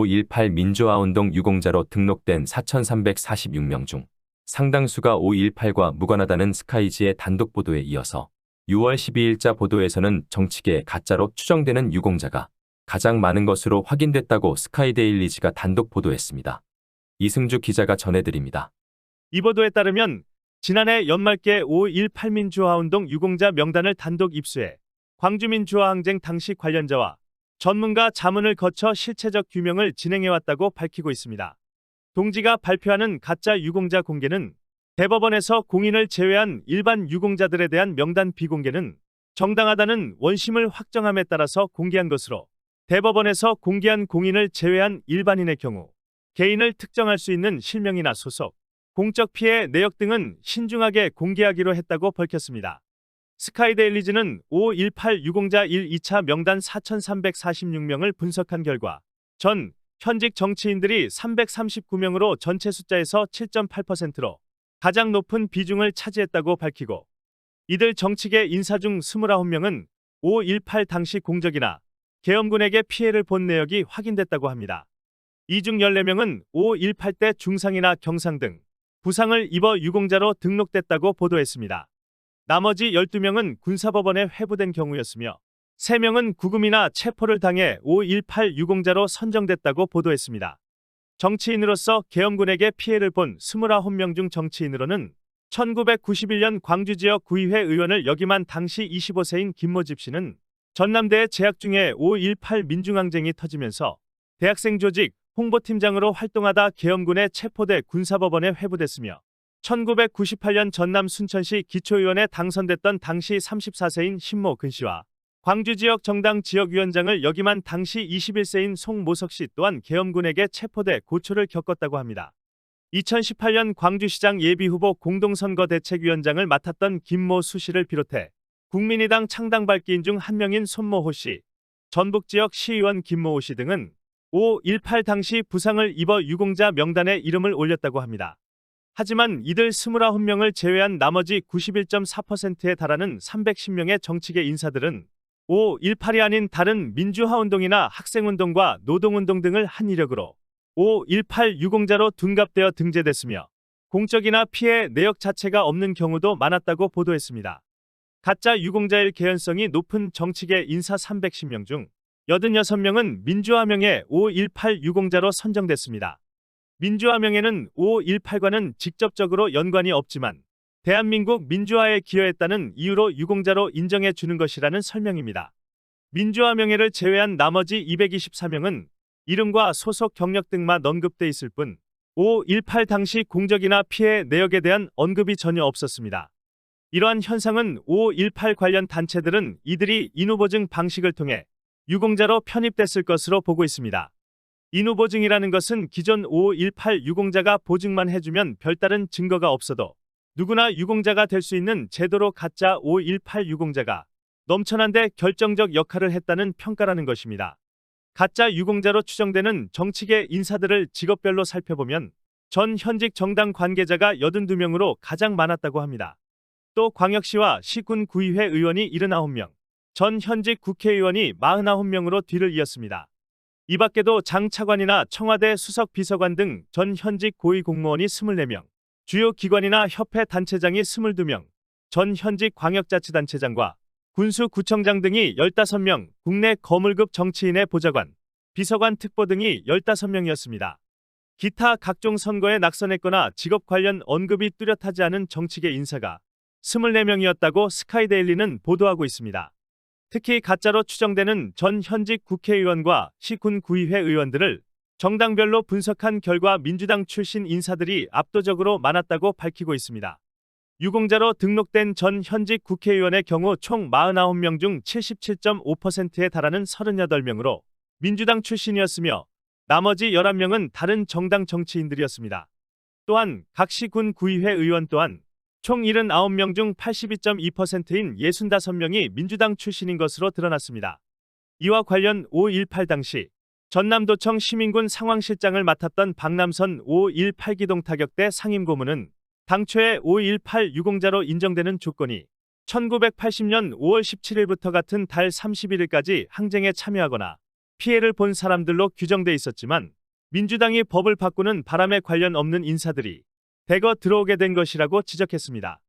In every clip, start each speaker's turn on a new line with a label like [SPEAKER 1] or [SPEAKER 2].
[SPEAKER 1] 5.18 민주화운동 유공자로 등록된 4,346명 중 상당수가 5.18과 무관하다는 스카이지의 단독 보도에 이어서 6월 12일자 보도에서는 정치계에 가짜로 추정되는 유공자가 가장 많은 것으로 확인됐다고 스카이데일리지가 단독 보도했습니다. 이승주 기자가 전해드립니다.
[SPEAKER 2] 이 보도에 따르면 지난해 연말께 5.18 민주화운동 유공자 명단을 단독 입수해 광주민주화항쟁 당시 관련자와 전문가 자문을 거쳐 실체적 규명을 진행해왔다고 밝히고 있습니다. 동지가 발표하는 가짜 유공자 공개는 대법원에서 공인을 제외한 일반 유공자들에 대한 명단 비공개는 정당하다는 원심을 확정함에 따라서 공개한 것으로, 대법원에서 공개한 공인을 제외한 일반인의 경우 개인을 특정할 수 있는 실명이나 소속, 공적 피해 내역 등은 신중하게 공개하기로 했다고 밝혔습니다. 스카이데일리지는 5.18 유공자 1, 2차 명단 4,346명을 분석한 결과 전 현직 정치인들이 339명으로 전체 숫자에서 7.8%로 가장 높은 비중을 차지했다고 밝히고, 이들 정치계 인사 중 29명은 5.18 당시 공적이나 계엄군에게 피해를 본 내역이 확인됐다고 합니다. 이 중 14명은 5.18 때 중상이나 경상 등 부상을 입어 유공자로 등록됐다고 보도했습니다. 나머지 12명은 군사법원에 회부된 경우였으며 3명은 구금이나 체포를 당해 5.18 유공자로 선정됐다고 보도했습니다. 정치인으로서 계엄군에게 피해를 본 29명 중 정치인으로는 1991년 광주지역 구의회 의원을 역임한 당시 25세인 김모집 씨는 전남대에 재학 중에 5.18 민중항쟁이 터지면서 대학생 조직 홍보팀장으로 활동하다 계엄군에 체포돼 군사법원에 회부됐으며 1998년 전남 순천시 기초의원에 당선됐던 당시 34세인 신모 근 씨와 광주지역 정당 지역위원장을 역임한 당시 21세인 송모석 씨 또한 계엄군에게 체포돼 고초를 겪었다고 합니다. 2018년 광주시장 예비후보 공동선거대책위원장을 맡았던 김모수 씨를 비롯해 국민의당 창당 발기인 중 한 명인 손모호 씨, 전북지역 시의원 김모호 씨 등은 5.18 당시 부상을 입어 유공자 명단에 이름을 올렸다고 합니다. 하지만 이들 29명을 제외한 나머지 91.4%에 달하는 310명의 정치계 인사들은 5.18이 아닌 다른 민주화운동이나 학생운동과 노동운동 등을 한 이력으로 5.18 유공자로 둔갑되어 등재됐으며 공적이나 피해 내역 자체가 없는 경우도 많았다고 보도했습니다. 가짜 유공자일 개연성이 높은 정치계 인사 310명 중 86명은 민주화명예 5.18 유공자로 선정됐습니다. 민주화명예는 5.18과는 직접적으로 연관이 없지만 대한민국 민주화에 기여했다는 이유로 유공자로 인정해 주는 것이라는 설명입니다. 민주화명예를 제외한 나머지 224명은 이름과 소속 경력 등만 언급돼 있을 뿐 5.18 당시 공적이나 피해 내역에 대한 언급이 전혀 없었습니다. 이러한 현상은 5.18 관련 단체들은 이들이 인후보증 방식을 통해 유공자로 편입됐을 것으로 보고 있습니다. 인후보증이라는 것은 기존 5.18 유공자가 보증만 해주면 별다른 증거가 없어도 누구나 유공자가 될 수 있는 제도로 가짜 5.18 유공자가 넘쳐난데 결정적 역할을 했다는 평가라는 것입니다. 가짜 유공자로 추정되는 정치계 인사들을 직업별로 살펴보면 전 현직 정당 관계자가 82명으로 가장 많았다고 합니다. 또 광역시와 시군 구의회 의원이 79명, 전 현직 국회의원이 49명으로 뒤를 이었습니다. 이 밖에도 장 차관이나 청와대 수석 비서관 등 전 현직 고위공무원이 24명, 주요 기관이나 협회 단체장이 22명, 전 현직 광역자치단체장과 군수구청장 등이 15명, 국내 거물급 정치인의 보좌관, 비서관 특보 등이 15명이었습니다. 기타 각종 선거에 낙선했거나 직업 관련 언급이 뚜렷하지 않은 정치계 인사가 24명이었다고 스카이데일리는 보도하고 있습니다. 특히 가짜로 추정되는 전 현직 국회의원과 시군 구의회 의원들을 정당별로 분석한 결과 민주당 출신 인사들이 압도적으로 많았다고 밝히고 있습니다. 유공자로 등록된 전 현직 국회의원의 경우 총 49명 중 77.5%에 달하는 38명으로 민주당 출신이었으며 나머지 11명은 다른 정당 정치인들이었습니다. 또한 각 시군 구의회 의원 또한 총 79명 중 82.2%인 65명이 민주당 출신인 것으로 드러났습니다. 이와 관련 5.18 당시 전남도청 시민군 상황실장을 맡았던 박남선 5.18 기동타격대 상임고문은 당초에 5.18 유공자로 인정되는 조건이 1980년 5월 17일부터 같은 달 31일까지 항쟁에 참여하거나 피해를 본 사람들로 규정돼 있었지만 민주당이 법을 바꾸는 바람에 관련 없는 인사들이 대거 들어오게 된 것이라고 지적했습니다.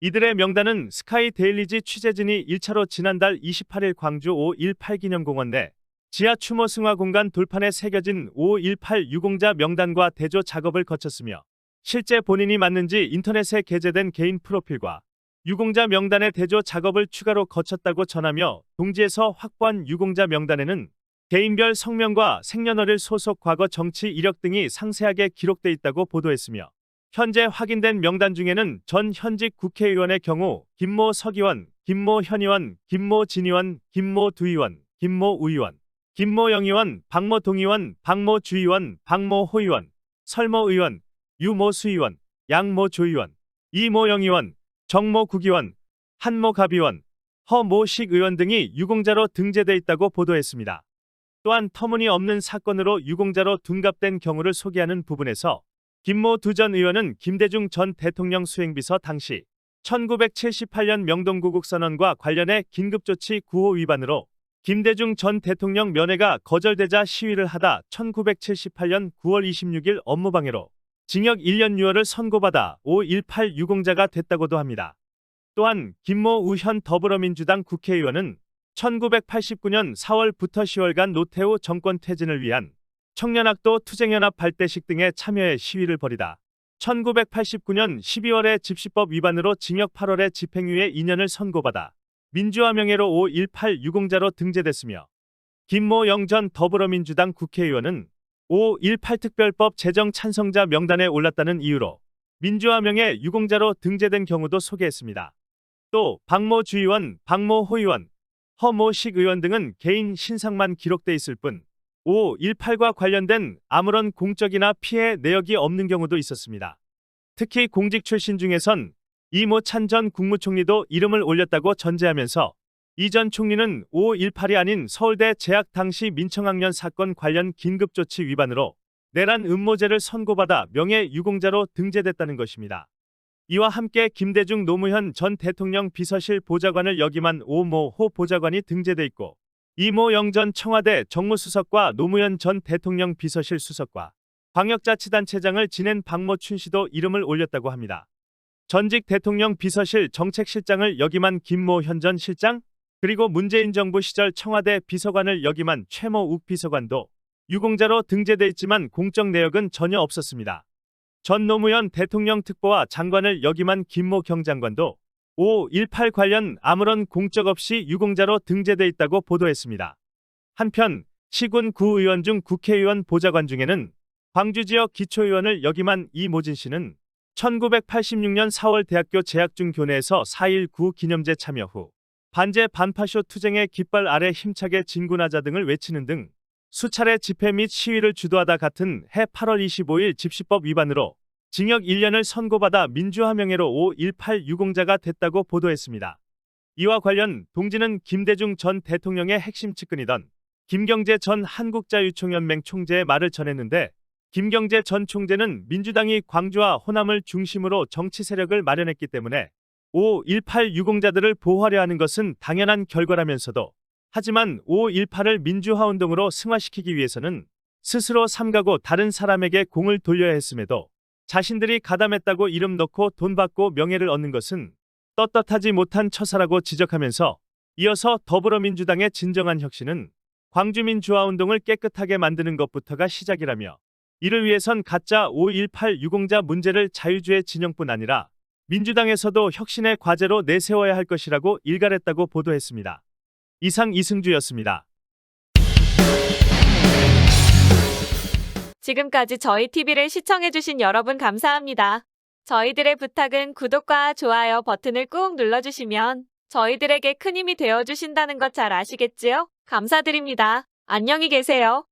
[SPEAKER 2] 이들의 명단은 스카이 데일리지 취재진이 1차로 지난달 28일 광주 5.18 기념공원 내 지하 추모 승화 공간 돌판에 새겨진 5.18 유공자 명단과 대조 작업을 거쳤으며 실제 본인이 맞는지 인터넷에 게재된 개인 프로필과 유공자 명단의 대조 작업을 추가로 거쳤다고 전하며 동지에서 확보한 유공자 명단에는 개인별 성명과 생년월일, 소속, 과거 정치 이력 등이 상세하게 기록돼 있다고 보도했으며 현재 확인된 명단 중에는 전 현직 국회의원의 경우 김모 서기원, 김모 현의원, 김모 진의원, 김모 두의원, 김모 우의원, 김모 영의원, 박모 동의원, 박모 주의원, 박모 호의원, 설모 의원, 유모 수의원, 양모 조의원, 이모 영의원, 정모 국의원, 한모 갑의원, 허모 식의원 등이 유공자로 등재돼 있다고 보도했습니다. 또한 터무니없는 사건으로 유공자로 둔갑된 경우를 소개하는 부분에서 김모 두 전 의원은 김대중 전 대통령 수행비서 당시 1978년 명동구국선언과 관련해 긴급조치 9호 위반으로 김대중 전 대통령 면회가 거절되자 시위를 하다 1978년 9월 26일 업무방해로 징역 1년 6월을 선고받아 5.18 유공자가 됐다고도 합니다. 또한 김모 우현 더불어민주당 국회의원은 1989년 4월부터 10월간 노태우 정권 퇴진을 위한 청년학도 투쟁연합 발대식 등에 참여해 시위를 벌이다 1989년 12월에 집시법 위반으로 징역 8월에 집행유예 2년을 선고받아 민주화 명예로 5.18 유공자로 등재됐으며 김모영 전 더불어민주당 국회의원은 5.18 특별법 제정 찬성자 명단에 올랐다는 이유로 민주화 명예 유공자로 등재된 경우도 소개했습니다. 또 박모 주의원, 박모 호의원, 허모 식의원 등은 개인 신상만 기록돼 있을 뿐 5.18과 관련된 아무런 공적이나 피해 내역이 없는 경우도 있었습니다. 특히 공직 출신 중에선 이모찬 전 국무총리도 이름을 올렸다고 전제하면서 이 전 총리는 5.18이 아닌 서울대 재학 당시 민청학년 사건 관련 긴급조치 위반으로 내란 음모죄를 선고받아 명예유공자로 등재됐다는 것입니다. 이와 함께 김대중 노무현 전 대통령 비서실 보좌관을 역임한 오모 호 보좌관이 등재돼 있고 이모영 전 청와대 정무수석과 노무현 전 대통령 비서실 수석과 광역자치단체장을 지낸 박모춘 씨도 이름을 올렸다고 합니다. 전직 대통령 비서실 정책실장을 역임한 김모현 전 실장, 그리고 문재인 정부 시절 청와대 비서관을 역임한 최모욱 비서관도 유공자로 등재돼 있지만 공적 내역은 전혀 없었습니다. 전 노무현 대통령 특보와 장관을 역임한 김모 경장관도 5.18 관련 아무런 공적 없이 유공자로 등재돼 있다고 보도했습니다. 한편 시군 구의원 중 국회의원 보좌관 중에는 광주 지역 기초의원을 역임한 이모진 씨는 1986년 4월 대학교 재학 중 교내에서 4.19 기념제 참여 후 반제 반파쇼 투쟁의 깃발 아래 힘차게 진군하자 등을 외치는 등 수차례 집회 및 시위를 주도하다 같은 해 8월 25일 집시법 위반으로 징역 1년을 선고받아 민주화 명예로 5.18 유공자가 됐다고 보도했습니다. 이와 관련 동지는 김대중 전 대통령의 핵심 측근이던 김경재 전 한국자유총연맹 총재의 말을 전했는데 김경재 전 총재는 민주당이 광주와 호남을 중심으로 정치 세력을 마련했기 때문에 5.18 유공자들을 보호하려 하는 것은 당연한 결과라면서도 하지만 5.18을 민주화운동으로 승화시키기 위해서는 스스로 삼가고 다른 사람에게 공을 돌려야 했음에도 자신들이 가담했다고 이름 넣고 돈 받고 명예를 얻는 것은 떳떳하지 못한 처사라고 지적하면서 이어서 더불어민주당의 진정한 혁신은 광주 민주화운동을 깨끗하게 만드는 것부터가 시작이라며 이를 위해선 가짜 5.18 유공자 문제를 자유주의 진영뿐 아니라 민주당에서도 혁신의 과제로 내세워야 할 것이라고 일갈했다고 보도했습니다. 이상 이승주였습니다.
[SPEAKER 3] 지금까지 저희 TV를 시청해주신 여러분 감사합니다. 저희들의 부탁은 구독과 좋아요 버튼을 꾹 눌러주시면 저희들에게 큰 힘이 되어주신다는 것 잘 아시겠지요? 감사드립니다. 안녕히 계세요.